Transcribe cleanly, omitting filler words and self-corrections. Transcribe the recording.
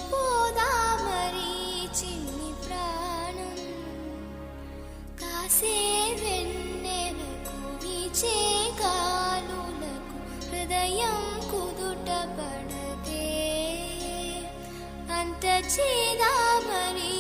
పోదామరి చిన్ని ప్రాణం కాసే వెన్నెలకు వీచే గాలులకు హృదయం కుదుట పడదే అంత చేదామరి